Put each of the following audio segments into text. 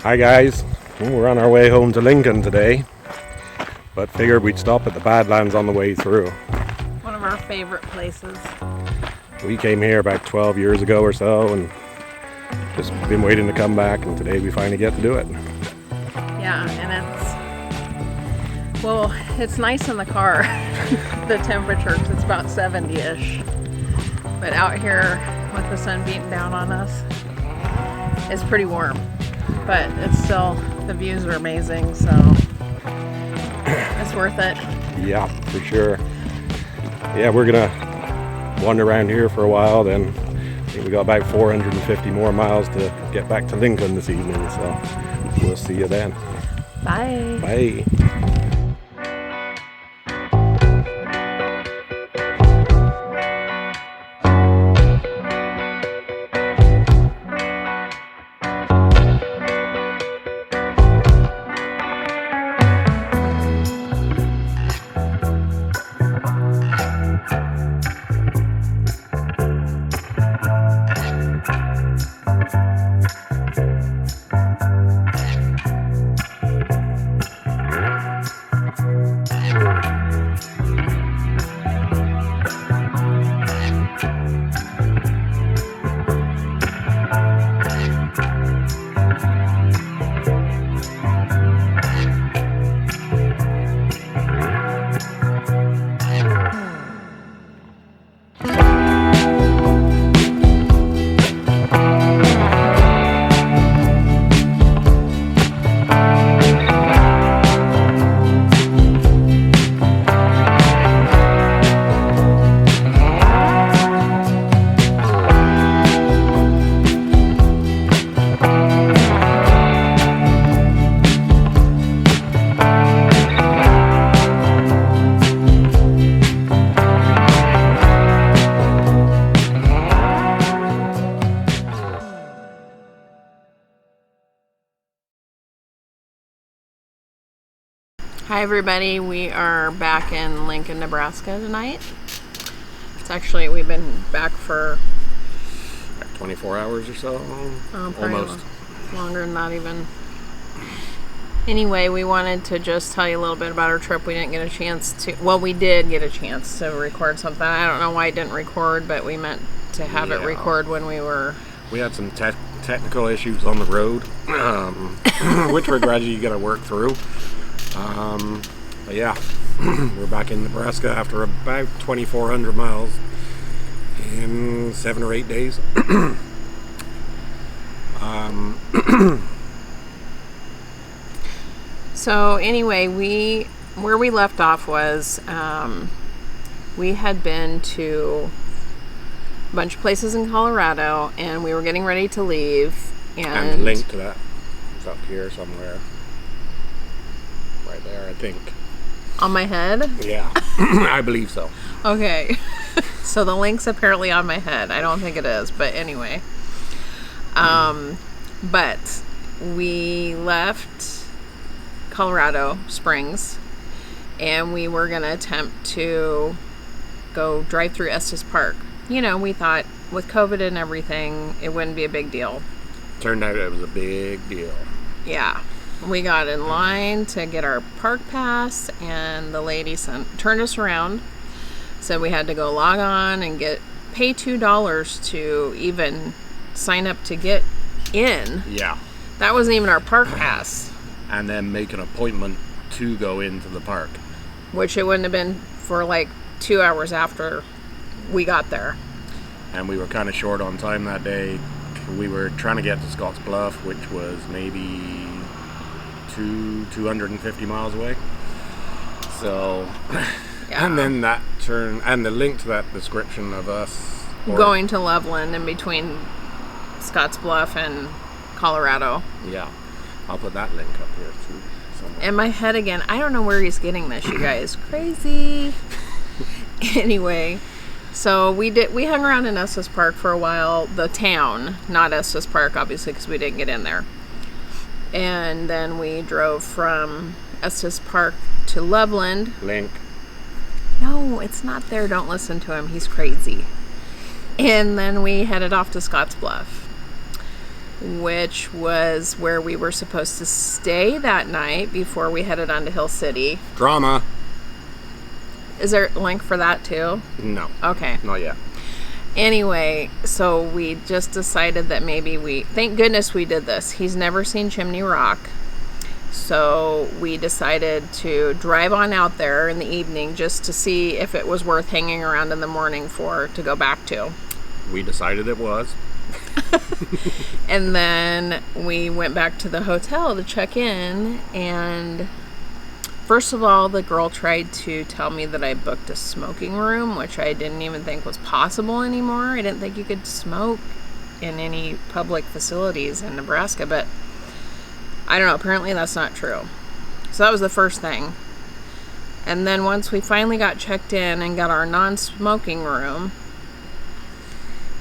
Hi guys, well, we're on our way home to Lincoln today, but figured we'd stop at the Badlands on the way through. One of our favorite places. We came here about 12 years ago or so and just been waiting to come back, and today we finally get to do it. Yeah, and it's nice in the car. The temperature, 'cause it's about 70-ish. But out here with the sun beating down on us, it's pretty warm. But it's still, the views are amazing, so it's worth it. Yeah, for sure. Yeah, we're gonna wander around here for a while, then I think we got about 450 more miles to get back to Lincoln this evening, so we'll see you then. Bye. Bye. Hi everybody, we are back in Lincoln, Nebraska tonight. It's actually, we've been back for 24 hours or so, almost. Longer than that even. Anyway, we wanted to just tell you a little bit about our trip. We didn't get a chance to, well, we did get a chance to record something. I don't know why it didn't record, but we meant to have it record when we were... We had some technical issues on the road, which we're gradually going to work through. But yeah, we're back in Nebraska after about 2,400 miles in 7 or 8 days. So anyway, where we left off was we had been to a bunch of places in Colorado, and we were getting ready to leave. And the link to that is up here somewhere. Right there, I think. On my head? Yeah, I believe so. Okay. So the link's apparently on my head. I don't think it is, but anyway. But we left Colorado Springs, and we were going to attempt to go drive through Estes Park. You know, we thought with COVID and everything, it wouldn't be a big deal. Turned out it was a big deal. Yeah. We got in line to get our park pass, and the lady turned us around. Said we had to go log on and pay $2 to even sign up to get in. Yeah. That wasn't even our park pass. And then make an appointment to go into the park. Which it wouldn't have been for like 2 hours after we got there. And we were kind of short on time that day. We were trying to get to Scotts Bluff, which was maybe 250 miles away. So, yeah. And then that and the link to that description of us going to Loveland in between Scotts Bluff and Colorado. Yeah, I'll put that link up here too. Somewhere. In my head again, I don't know where he's getting this, you guys. Crazy. Anyway, so we hung around in Estes Park for a while. The town, not Estes Park, obviously, because we didn't get in there. And then we drove from Estes Park to Loveland. Link. No, it's not there. Don't listen to him. He's crazy. And then we headed off to Scotts Bluff. which was where we were supposed to stay that night before we headed on to Hill City. Drama. Is there a link for that too? No. Okay. Not yet. Anyway, so we just decided that maybe thank goodness we did this. He's never seen Chimney Rock. So we decided to drive on out there in the evening just to see if it was worth hanging around in the morning to go back to. We decided it was. And then we went back to the hotel to check in, and first of all, the girl tried to tell me that I booked a smoking room, which I didn't even think was possible anymore. I didn't think you could smoke in any public facilities in Nebraska, but I don't know, apparently that's not true. So that was the first thing. And then once we finally got checked in and got our non-smoking room,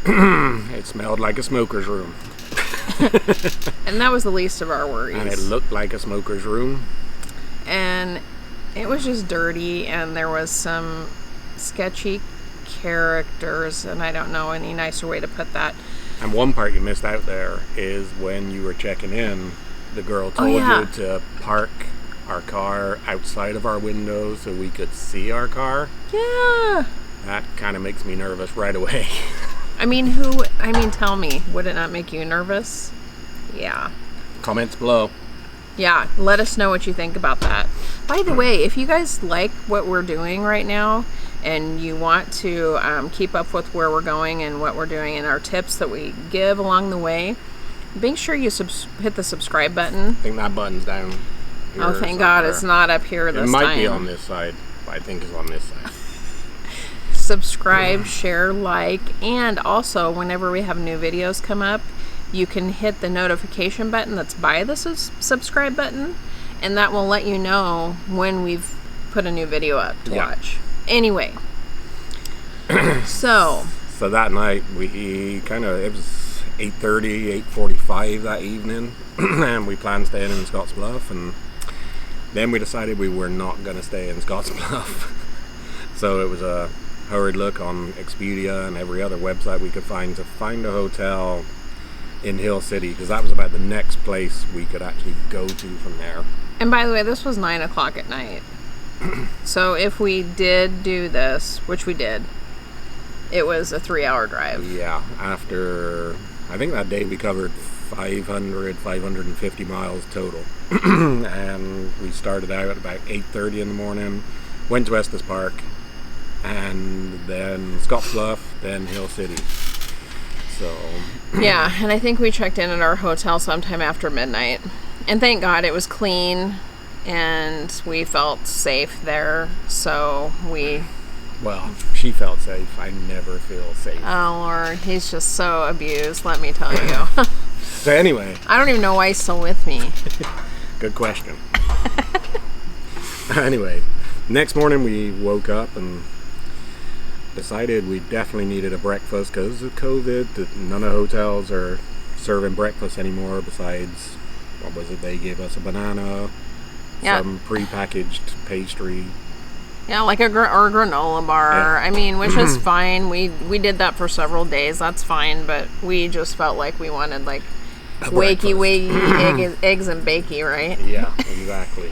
it smelled like a smoker's room. and that was the least of our worries. And it looked like a smoker's room. And it was just dirty, and there was some sketchy characters, and I don't know any nicer way to put that. And one part you missed out there is when you were checking in, the girl told you to park our car outside of our window so we could see our car. Yeah. That kind of makes me nervous right away. I mean, tell me, would it not make you nervous? Yeah. Comments below. Yeah, let us know what you think about that. By the way, if you guys like what we're doing right now and you want to keep up with where we're going and what we're doing and our tips that we give along the way, make sure you hit the subscribe button. I think that button's down here. Oh, thank God it's not up here this time. It might be on this side, but I think it's on this side. Subscribe, share, like, and also whenever we have new videos come up, you can hit the notification button that's by the subscribe button, and that will let you know when we've put a new video up to watch. Anyway, so that night it was 8:30, 8:45 that evening, and we planned staying in Scottsbluff, and then we decided we were not going to stay in Scottsbluff. So it was a hurried look on Expedia and every other website we could find to find a hotel in Hill City, because that was about the next place we could actually go to from there. And by the way, this was 9 o'clock at night. So if we did do this, which we did, it was a 3-hour drive. Yeah, I think that day we covered 550 miles total. And we started out at about 8:30 in the morning, went to Estes Park, and then Scottsbluff, then Hill City. So yeah, and I think we checked in at our hotel sometime after midnight. And thank God it was clean and we felt safe there. So well, she felt safe. I never feel safe. Oh Lord, he's just so abused, let me tell you. So anyway, I don't even know why he's still with me. Good question. Anyway, next morning we woke up and decided we definitely needed a breakfast because of COVID. None of the hotels are serving breakfast anymore besides, what was it, they gave us a banana, some pre-packaged pastry. Yeah, like or granola bar. Yeah. I mean, which is fine. We did that for several days. That's fine, but we just felt like we wanted like wakey eggs and bakey, right? Yeah, exactly.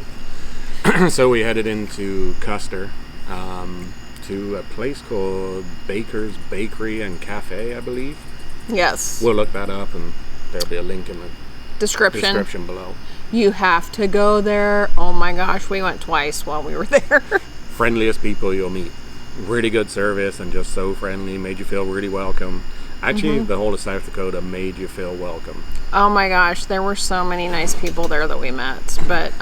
So we headed into Custer, to a place called Baker's Bakery and Cafe, I believe. Yes. We'll look that up, and there'll be a link in the description below. You have to go there. Oh my gosh, we went twice while we were there. Friendliest people you'll meet. Really good service and just so friendly, made you feel really welcome. Actually, the whole of South Dakota made you feel welcome. Oh my gosh, there were so many nice people there that we met, but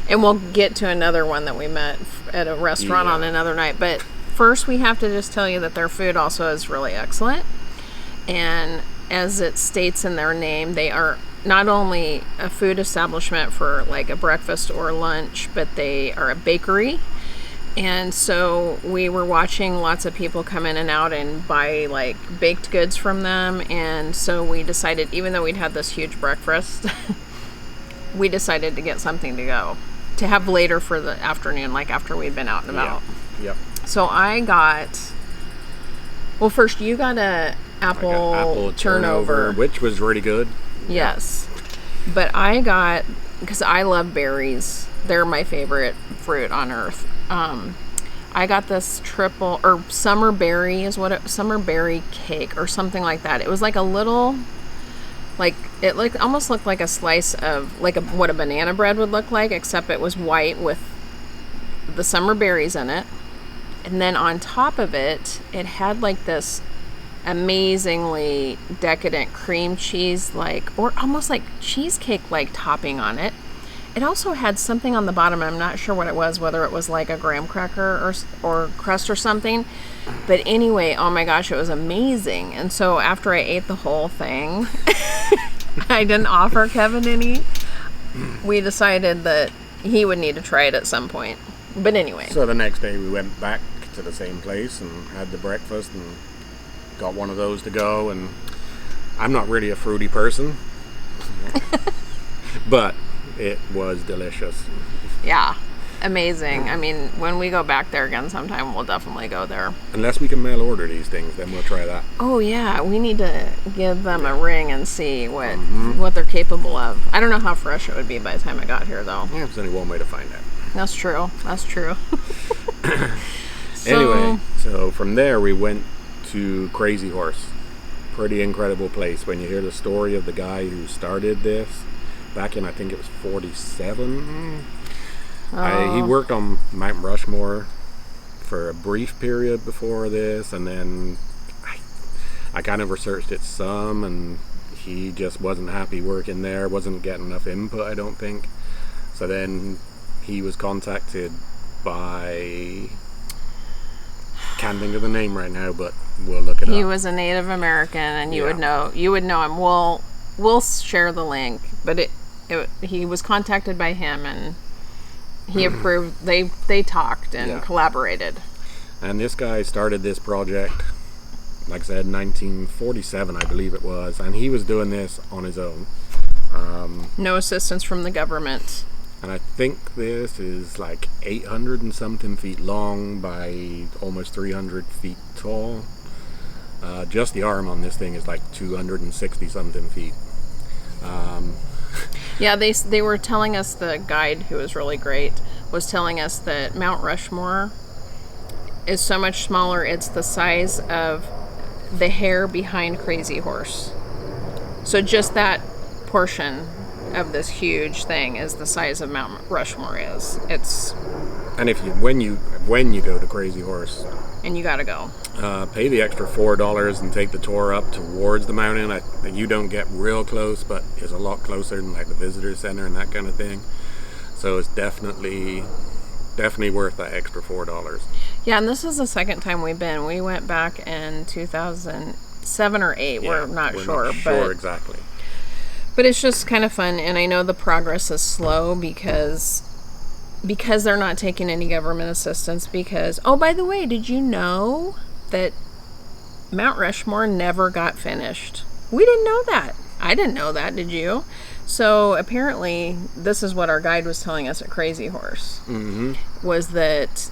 and we'll get to another one that we met at a restaurant on another night. But first, we have to just tell you that their food also is really excellent. And as it states in their name, they are not only a food establishment for like a breakfast or lunch, but they are a bakery. And so we were watching lots of people come in and out and buy like baked goods from them. And so we decided, even though we'd had this huge breakfast, we decided to get something to go to have later for the afternoon, like after we'd been out and about. Yep. So I got, well, first you got a apple turnover, which was really good. Yes. But I got, because I love berries, they're my favorite fruit on earth. I got this summer berry summer berry cake or something like that. It was like a little, almost looked like a slice of what a banana bread would look like, except it was white with the summer berries in it. And then on top of it, it had like this amazingly decadent cream cheese, or almost like cheesecake topping on it. It also had something on the bottom. I'm not sure what it was, whether it was like a graham cracker or crust or something. But anyway, oh my gosh, it was amazing. And so after I ate the whole thing, I didn't offer Kevin any. We decided that he would need to try it at some point. But anyway. So the next day we went back to the same place and had the breakfast and got one of those to go. And I'm not really a fruity person. But it was delicious. Yeah, amazing. I mean, when we go back there again sometime, we'll definitely go there. Unless we can mail order these things, then we'll try that. Oh yeah, we need to give them a ring and see what they're capable of. I don't know how fresh it would be by the time I got here, though. Yeah, there's only one way to find out. That's true. Anyway, so from there we went to Crazy Horse. Pretty incredible place. When you hear the story of the guy who started this back in, I think it was 47. He worked on Mount Rushmore for a brief period before this, and then I kind of researched it some, and he just wasn't happy working there, wasn't getting enough input, I don't think. So then he was contacted by, can't think of the name right now, but we'll look it up. He was a Native American, and you would know him. We'll share the link, but he was contacted by him, and he approved. They talked and collaborated. And this guy started this project, like I said, 1947, I believe it was, and he was doing this on his own. No assistance from the government. And I think this is like 800 and something feet long by almost 300 feet tall. Just the arm on this thing is like 260 something feet. Yeah, they were telling us, the guide, who was really great, was telling us that Mount Rushmore is so much smaller, it's the size of the hair behind Crazy Horse. So just that portion of this huge thing is the size of Mount Rushmore is. And when you go to Crazy Horse, and you gotta go, pay the extra $4 and take the tour up towards the mountain. You don't get real close, but it's a lot closer than like the visitor center and that kind of thing. So it's definitely worth that extra $4. Yeah, and this is the second time we've been. We went back in 2007 or 8. We're not sure exactly. But it's just kind of fun, and I know the progress is slow because they're not taking any government assistance. Because, oh, by the way, did you know that Mount Rushmore never got finished? We didn't know that. I didn't know that. Did you? So apparently, this is what our guide was telling us at Crazy Horse, was that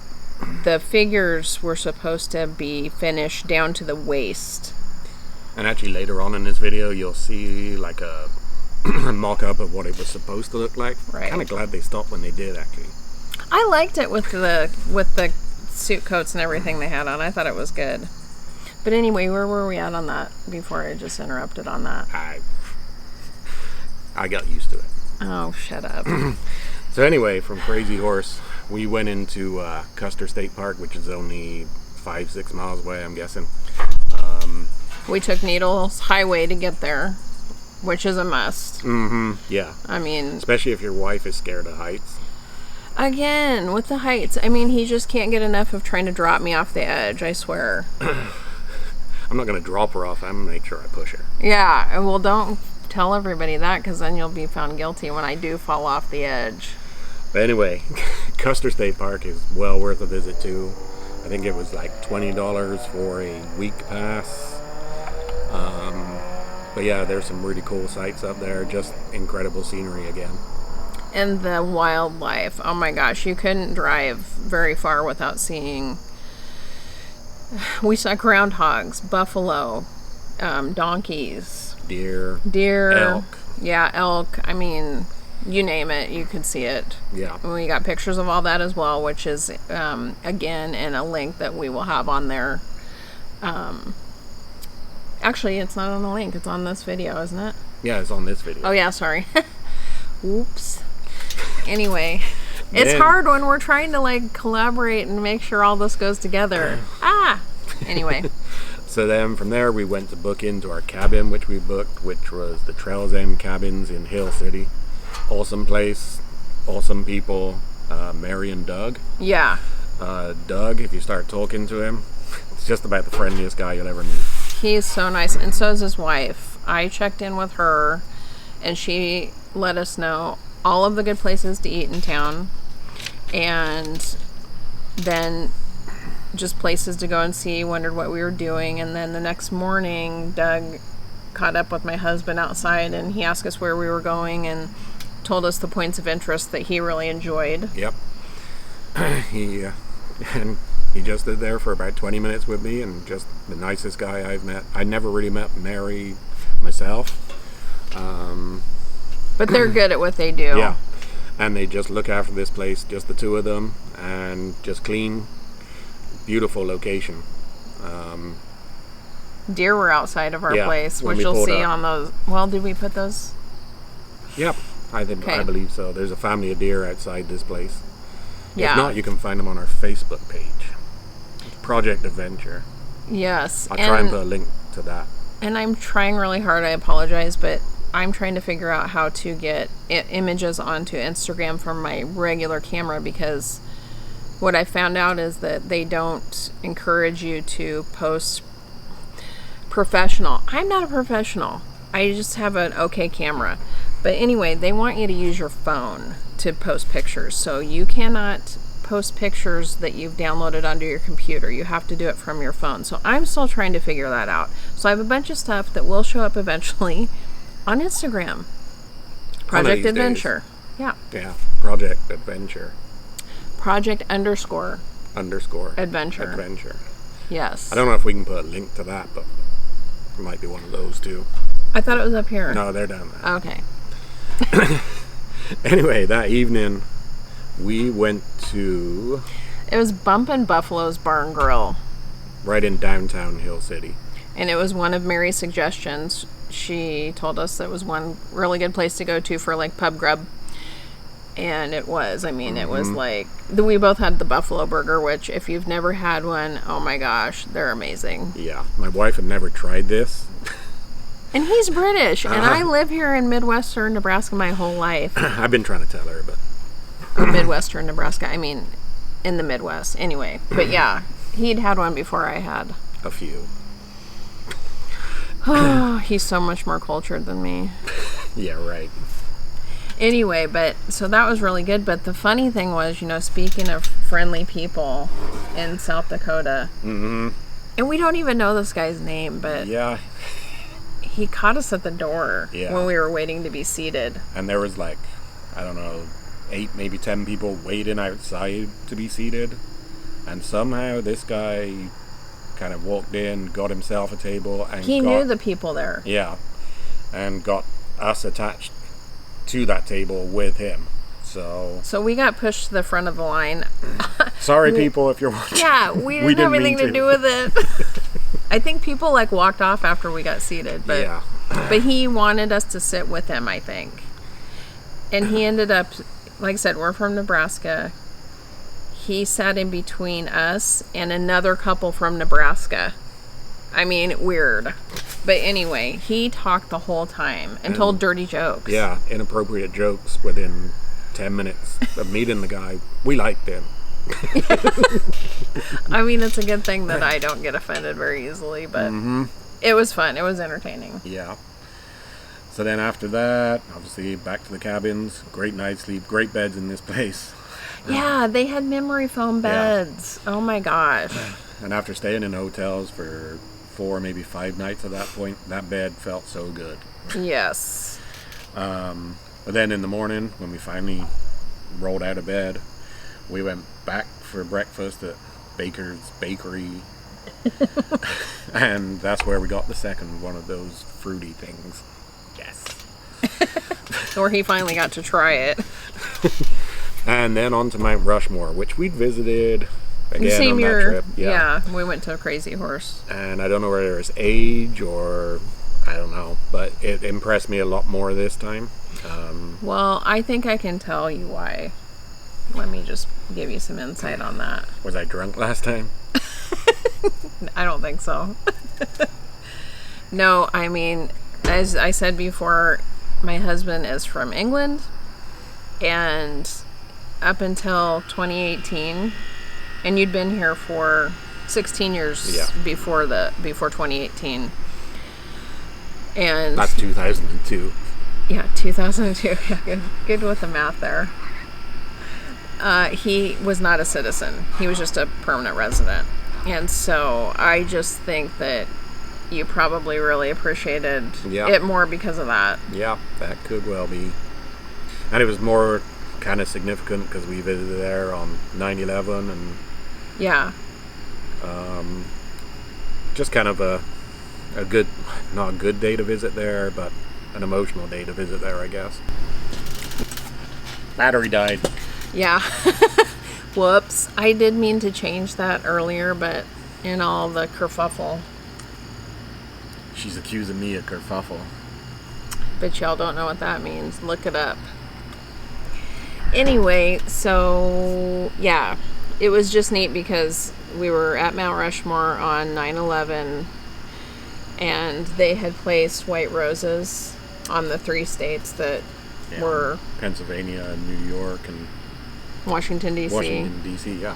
the figures were supposed to be finished down to the waist. And actually, later on in this video, you'll see like a mock-up of what it was supposed to look like. Right. Kind of glad they stopped when they did, actually. I liked it with the suit coats and everything they had on. I thought it was good. But anyway, where were we at on that before I just interrupted on that? I got used to it. Oh, shut up. So anyway, from Crazy Horse, we went into Custer State Park, which is only 5-6 miles away, I'm guessing. We took Needles Highway to get there, which is a must. Yeah. I mean, especially if your wife is scared of heights. Again, with the heights, I mean, he just can't get enough of trying to drop me off the edge, I swear. I'm not going to drop her off. I'm going to make sure I push her. Yeah, well, don't tell everybody that, because then you'll be found guilty when I do fall off the edge. But anyway, Custer State Park is well worth a visit too. I think it was like $20 for a week pass. But yeah, there's some really cool sights up there. Just incredible scenery again. And the wildlife. Oh my gosh, you couldn't drive very far without seeing. We saw groundhogs, buffalo, donkeys, deer, elk. elk. Yeah, elk. I mean, you name it, you could see it. Yeah. And we got pictures of all that as well, which is, again, in a link that we will have on there. Actually, it's not on the link. It's on this video, isn't it? Yeah, it's on this video. Oh, yeah, sorry. Whoops. Anyway, it's hard when we're trying to, like, collaborate and make sure all this goes together. Anyway. So then from there we went to book into our cabin, which we booked, which was the Trails End Cabins in Hill City. Awesome place, awesome people, Mary and Doug. Yeah. Doug, if you start talking to him, it's just about the friendliest guy you'll ever meet. He's so nice, and so is his wife. I checked in with her, and she let us know all of the good places to eat in town, and then just places to go and see, wondered what we were doing. And then the next morning, Doug caught up with my husband outside, and he asked us where we were going and told us the points of interest that he really enjoyed. Yep. He just stood there for about 20 minutes with me, and just the nicest guy I've met. I never really met Mary myself. But they're good at what they do. Yeah. And they just look after this place, just the two of them, and just clean, beautiful location. Deer were outside of our place, which you'll see on those. Well, did we put those? Yep. I believe so. There's a family of deer outside this place. Yeah. If not, you can find them on our Facebook page. Project Adventure. Yes. I'll try and put a link to that. And I'm trying really hard, I apologize, but I'm trying to figure out how to get images onto Instagram from my regular camera, because what I found out is that they don't encourage you to post professional. I'm not a professional. I just have an okay camera. But anyway, they want you to use your phone to post pictures. So you cannot post pictures that you've downloaded onto your computer. You have to do it from your phone. So I'm still trying to figure that out. So I have a bunch of stuff that will show up eventually on Instagram. Project Adventure. Yeah. Yeah. Project Adventure. Project _. Adventure. Yes. I don't know if we can put a link to that, but it might be one of those too. I thought it was up here. No, they're down there. Okay. Anyway, that evening we went to... It was Bumpin' Buffalo's Bar and Grill. Right in downtown Hill City. And it was one of Mary's suggestions. She told us that was one really good place to go to for like pub grub. And it was. I mean, it was like... We both had the buffalo burger, which if you've never had one, oh my gosh, they're amazing. Yeah. My wife had never tried this. And he's British, and I live here in Midwestern Nebraska my whole life. I've been trying to tell her, but... Midwestern Nebraska, I mean, in the Midwest. Anyway, but yeah, he'd had one before I had. A few. Oh, he's so much more cultured than me. Yeah, right. Anyway, but so that was really good. But the funny thing was, speaking of friendly people in South Dakota, and we don't even know this guy's name, but yeah, he caught us at the door when we were waiting to be seated. And there was like, I don't know, 8, maybe 10 people waiting outside to be seated. And somehow this guy kind of walked in, got himself a table, and he knew the people there. Yeah, and got us attached to that table with him. So we got pushed to the front of the line. Sorry, people, if you're watching. Yeah, we didn't have anything to do with it. I think people like walked off after we got seated, but but he wanted us to sit with him, I think. And he ended up, like I said, we're from Nebraska. He sat in between us and another couple from Nebraska. I mean, weird. But anyway, he talked the whole time and told dirty jokes. Yeah, inappropriate jokes within 10 minutes of meeting the guy. We liked him. I mean, it's a good thing that I don't get offended very easily, but it was fun. It was entertaining. Yeah. So then after that, obviously back to the cabins. Great night's sleep. Great beds in this place. Yeah, they had memory foam beds. Yeah. Oh my gosh. And after staying in hotels for 4, maybe 5 nights at that point, that bed felt so good. Yes. But then in the morning, when we finally rolled out of bed, we went back for breakfast at Baker's Bakery And that's where we got the second one of those fruity things. Yes. Or he finally got to try it. And then on to Mount Rushmore, which we'd visited again Same on year. that trip. Yeah, we went to Crazy Horse. And I don't know whether it's age or I don't know, but it impressed me a lot more this time. Well, I think I can tell you why. Let me just give you some insight on that. Was I drunk last time? I don't think so. No, I mean, as I said before, my husband is from England, and up until 2018, and you'd been here for 16 years before 2018. And that's 2002. Yeah, 2002. Yeah, good with the math there. He was not a citizen. He was just a permanent resident. And so I just think that you probably really appreciated it more because of that. Yeah, that could well be. And it was more kind of significant because we visited there on 9/11 and just kind of a good, not a good day to visit there, but an emotional day to visit there, I guess. Battery died. Yeah. Whoops. I did mean to change that earlier, but in all the kerfuffle. She's accusing me of kerfuffle. But y'all don't know what that means. Look it up. Anyway, so yeah, it was just neat because we were at Mount Rushmore on 9/11, and they had placed white roses on the 3 states that were Pennsylvania and New York and Washington, D.C. Washington, D.C., yeah.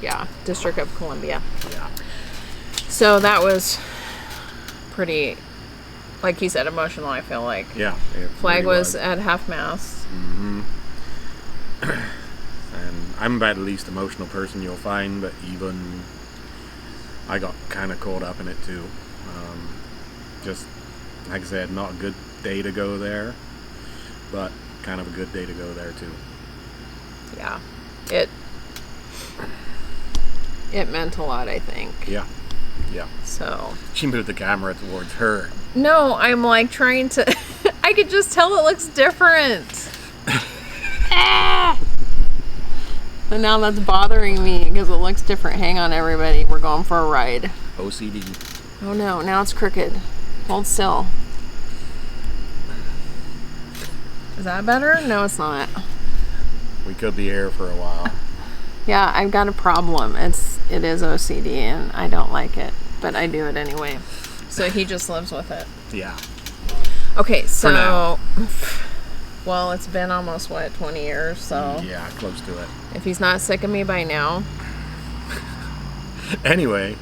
Yeah, District of Columbia. Yeah. So that was pretty, like you said, emotional, I feel like. Yeah. Flag really was at half-mast. Mm-hmm. And I'm about the least emotional person you'll find, but even I got kind of caught up in it too. Just, like I said, not a good day to go there, but kind of a good day to go there too. Yeah. It meant a lot, I think. Yeah. Yeah. So. She moved the camera towards her. No, I'm like trying to. I could just tell it looks different. And now that's bothering me because it looks different. Hang on, everybody. We're going for a ride. OCD. Oh no, now it's crooked. Hold still. Is that better? No, it's not. We could be here for a while. Yeah, I've got a problem. It is OCD and I don't like it, but I do it anyway. So he just lives with it. Yeah. Okay, so for now. Well, it's been almost 20 years, so yeah, close to it. If he's not sick of me by now. Anyway,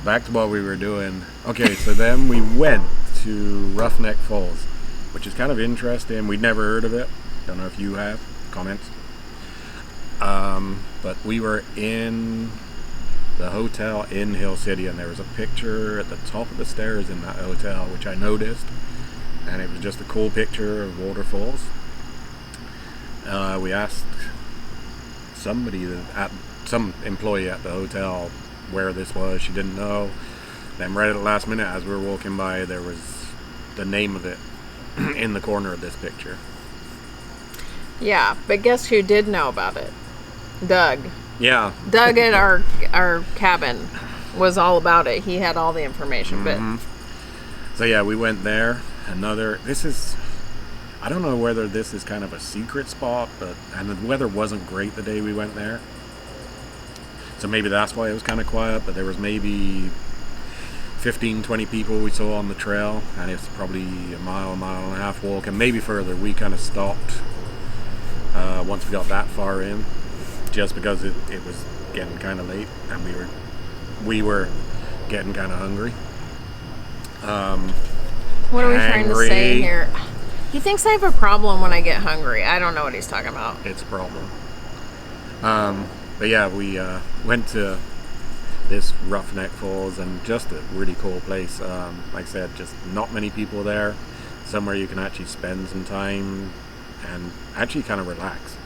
back to what we were doing. Okay, so then we went to Roughneck Falls, which is kind of interesting. We'd never heard of it. Don't know if you have. Comments. But we were in the hotel in Hill City, and there was a picture at the top of the stairs in that hotel, which I noticed, and it was just a cool picture of waterfalls. We asked some employee at the hotel where this was. She didn't know. Then right at the last minute, as we were walking by, there was the name of it in the corner of this picture. Yeah, but guess who did know about it? Doug. Yeah. Doug at our cabin was all about it. He had all the information. Mm-hmm. So yeah, we went there. I don't know whether this is kind of a secret spot, and the weather wasn't great the day we went there. So maybe that's why it was kind of quiet, but there was maybe 15, 20 people we saw on the trail, and it's probably a mile and a half walk, and maybe further. We kind of stopped once we got that far in, just because it was getting kind of late, and we were getting kind of hungry. What are we trying to say here? He thinks I have a problem when I get hungry. I don't know what he's talking about. It's a problem. But yeah, we went to this Roughneck Falls, and just a really cool place. Like I said, just not many people there. Somewhere you can actually spend some time and actually kind of relax.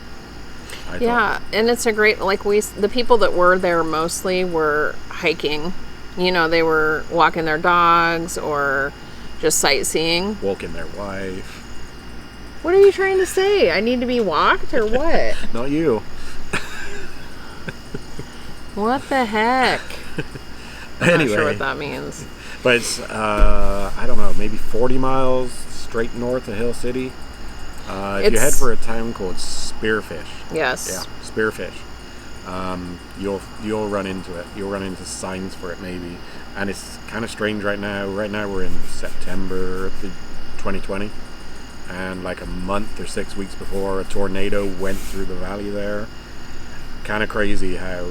Yeah, and it's a great, the people that were there mostly were hiking You know, they were walking their dogs or just sightseeing. Walking their wife. What are you trying to say? I need to be walked or what? Not you. What the heck? I'm Anyway. not sure what that means. But it's, I don't know, maybe 40 miles straight north of Hill City. If you head for a town called Spearfish. Yes. Yeah, Spearfish. You'll run into it. You'll run into signs for it maybe. And it's kind of strange right now. Right now we're in September 2020. And like a month or 6 weeks before, a tornado went through the valley there. Kind of crazy how,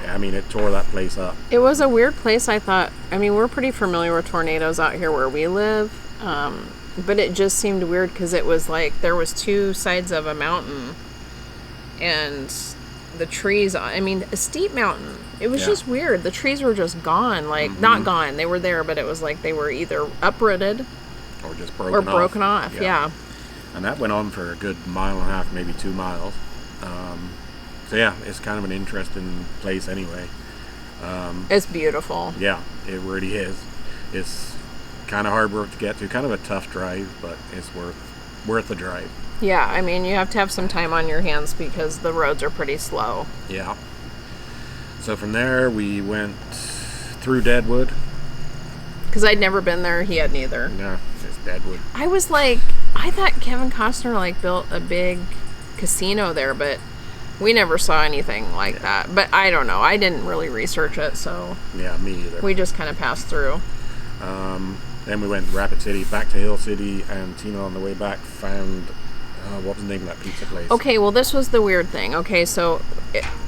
I mean, it tore that place up. It was a weird place, I thought. I mean, we're pretty familiar with tornadoes out here where we live. But it just seemed weird because it was like there was two sides of a mountain. And the trees, I mean, a steep mountain. It was just weird. The trees were just gone. Like, not gone. They were there, but it was like they were either uprooted Or just broken off. Yeah. And that went on for a good 1.5 miles, maybe 2 miles. So yeah, it's kind of an interesting place anyway. It's beautiful. Yeah, it really is. It's kind of hard work to get to, kind of a tough drive, but it's worth the drive. Yeah, I mean, you have to have some time on your hands because the roads are pretty slow. Yeah. So from there, we went through Deadwood. Because I'd never been there, he had neither. Yeah, it's Deadwood. I was like, I thought Kevin Costner like built a big casino there, but we never saw anything like that. But I don't know. I didn't really research it, so Yeah, me either. we just kind of passed through. Then we went Rapid City, back to Hill City, and Tina on the way back found, what was the name of that pizza place? Okay, well, this was the weird thing. Okay, so,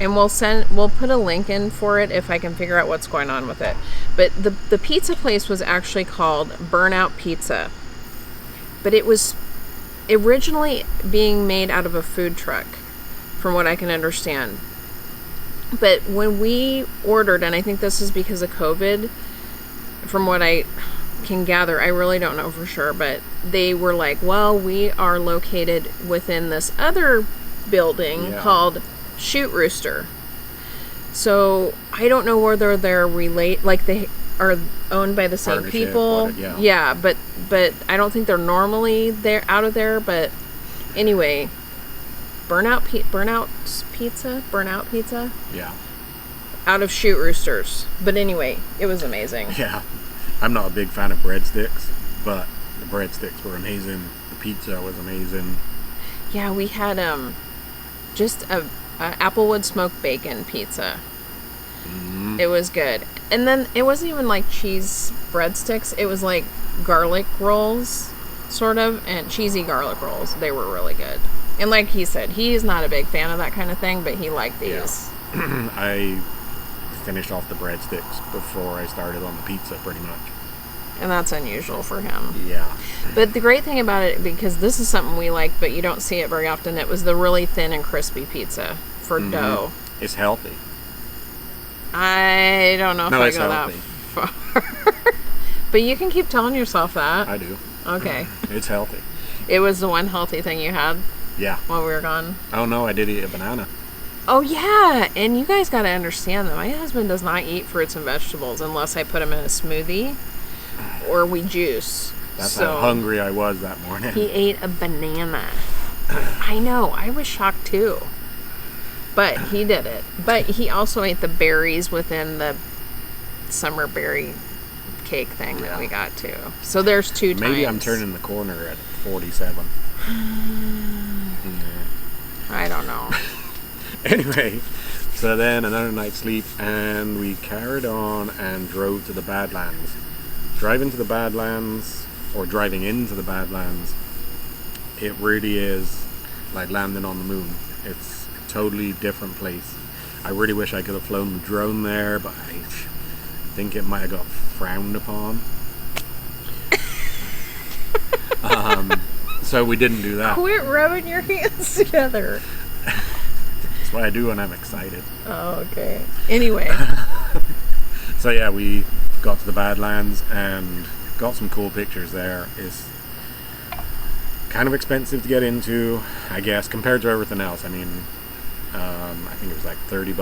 and we'll put a link in for it if I can figure out what's going on with it. But the pizza place was actually called Burnout Pizza. But it was originally being made out of a food truck, from what I can understand. But when we ordered, and I think this is because of COVID, from what I can gather, I really don't know for sure, but they were like, well, we are located within this other building called Shoot Rooster. So I don't know whether they're like they are owned by the same people. Yeah, but I don't think they're normally there out of there. But anyway, Burnout Pizza. Yeah. Out of Shoot Roosters. But anyway, it was amazing. Yeah. I'm not a big fan of breadsticks, but the breadsticks were amazing. The pizza was amazing. Yeah, we had just a Applewood smoked bacon pizza. It was good. And then it wasn't even like cheese breadsticks. It was like garlic rolls, sort of, and cheesy garlic rolls. They were really good. And like he said, he's not a big fan of that kind of thing, but he liked these. Yeah. I finished off the breadsticks before I started on the pizza, pretty much. And that's unusual for him. Yeah. But the great thing about it, because this is something we like, but you don't see it very often, it was the really thin and crispy pizza for dough. It's healthy. I don't know if I go healthy. that far. But you can keep telling yourself that. I do. Okay. It's healthy. It was the one healthy thing you had Yeah. while we were gone. Oh no, I did eat a banana. Oh yeah, and you guys got to understand that my husband does not eat fruits and vegetables unless I put them in a smoothie or we juice. That's how hungry I was that morning. He ate a banana. I know, I was shocked too. But he did it. But he also ate the berries within the summer berry cake thing that we got too. So there's two times. Maybe I'm turning the corner at 47. I don't know. Anyway, so then another night's sleep, and we carried on and drove to the Badlands. Driving into the Badlands, it really is like landing on the moon. It's a totally different place. I really wish I could have flown the drone there, but I think it might have got frowned upon. So we didn't do that. Quit rubbing your hands together. That's what I do when I'm excited. Oh, okay. Anyway. So yeah, we got to the Badlands and got some cool pictures there. It's kind of expensive to get into, I guess, compared to everything else. I mean, I think it was like $30,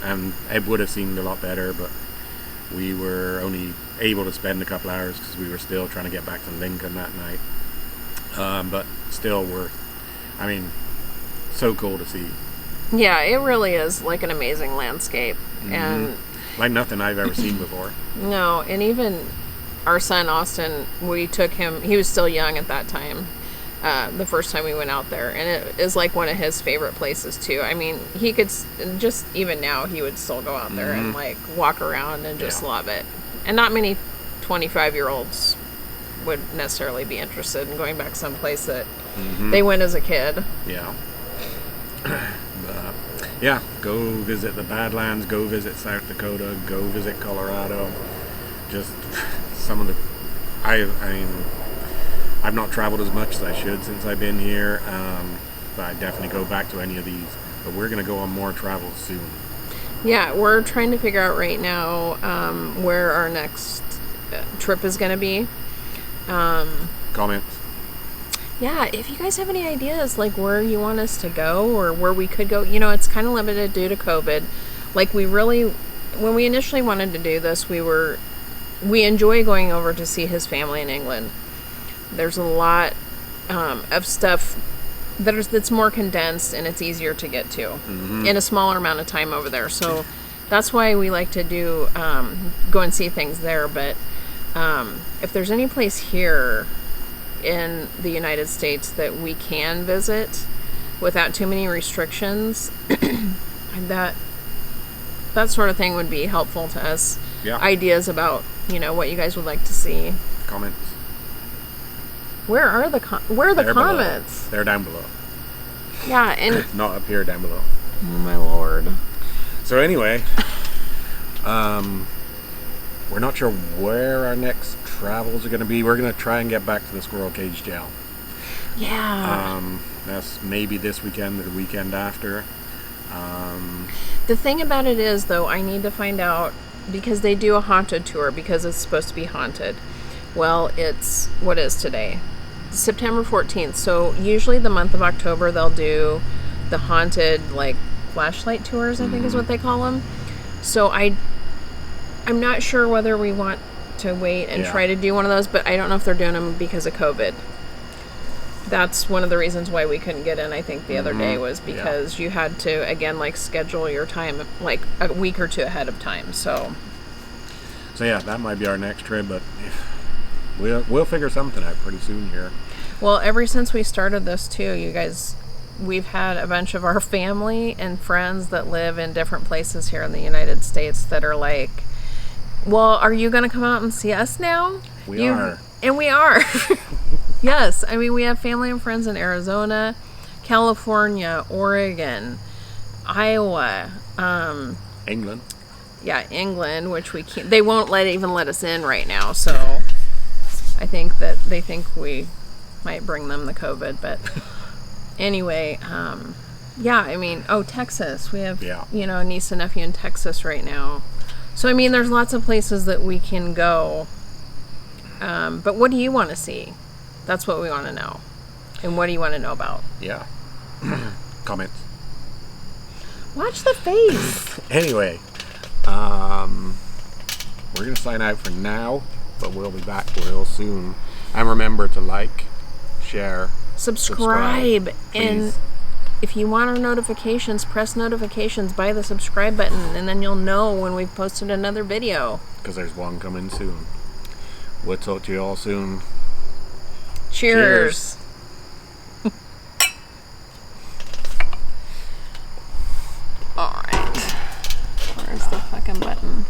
and it would have seemed a lot better, but we were only able to spend a couple hours because we were still trying to get back to Lincoln that night. But still so cool to see. Yeah, it really is like an amazing landscape. And like nothing I've ever seen before. no, and even our son Austin, we took him, he was still young at that time, the first time we went out there, and it is like one of his favorite places too. I mean, he could just, even now, he would still go out there and like walk around and just love it. And not many 25-year-olds would necessarily be interested in going back someplace that they went as a kid. Yeah. Yeah, go visit the Badlands, go visit South Dakota, go visit Colorado. Just some of the... I've not traveled as much as I should since I've been here, but I definitely go back to any of these. But we're going to go on more travel soon. Yeah, we're trying to figure out right now where our next trip is going to be. Comments? Yeah, if you guys have any ideas, like where you want us to go or where we could go, it's kind of limited due to COVID. Like when we initially wanted to do this, we enjoy going over to see his family in England. There's a lot of stuff that's more condensed and it's easier to get to in a smaller amount of time over there. So that's why we like to do go and see things there. But if there's any place here in the United States that we can visit without too many restrictions, that sort of thing would be helpful to us. Yeah. Ideas about what you guys would like to see. Comments. Where are the They're comments? Below. They're down below. Yeah, and not up here, down below. Oh my lord. So anyway, we're not sure where our next travels are going to be. We're going to try and get back to the squirrel cage jail. Yeah. That's maybe this weekend or the weekend after. The thing about it is, though, I need to find out, because they do a haunted tour because it's supposed to be haunted. Well, what is today? September 14th. So usually the month of October they'll do the haunted, like, flashlight tours, I think is what they call them. So I'm not sure whether we want to wait and try to do one of those, but I don't know if they're doing them because of COVID. That's one of the reasons why we couldn't get in, I think, the other day, was because you had to, again, like, schedule your time like a week or two ahead of time. So yeah, that might be our next trip, but we'll figure something out pretty soon here. Well, ever since we started this too, you guys, we've had a bunch of our family and friends that live in different places here in the United States that are like, well, are you going to come out and see us now? We are. And we are. Yes. I mean, we have family and friends in Arizona, California, Oregon, Iowa. England. Yeah, England, which we can't, they won't even let us in right now. So I think that they think we might bring them the COVID. But anyway, yeah, I mean, Texas. We have, a niece and nephew in Texas right now. So, I mean, there's lots of places that we can go. But what do you want to see? That's what we want to know. And what do you want to know about? Yeah. Comments. Watch the face. Anyway, we're going to sign out for now, but we'll be back real soon. And remember to like, share, subscribe. And if you want our notifications, press notifications by the subscribe button, and then you'll know when we've posted another video. Because there's one coming soon. We'll talk to you all soon. Cheers. All right. Where's the fucking button?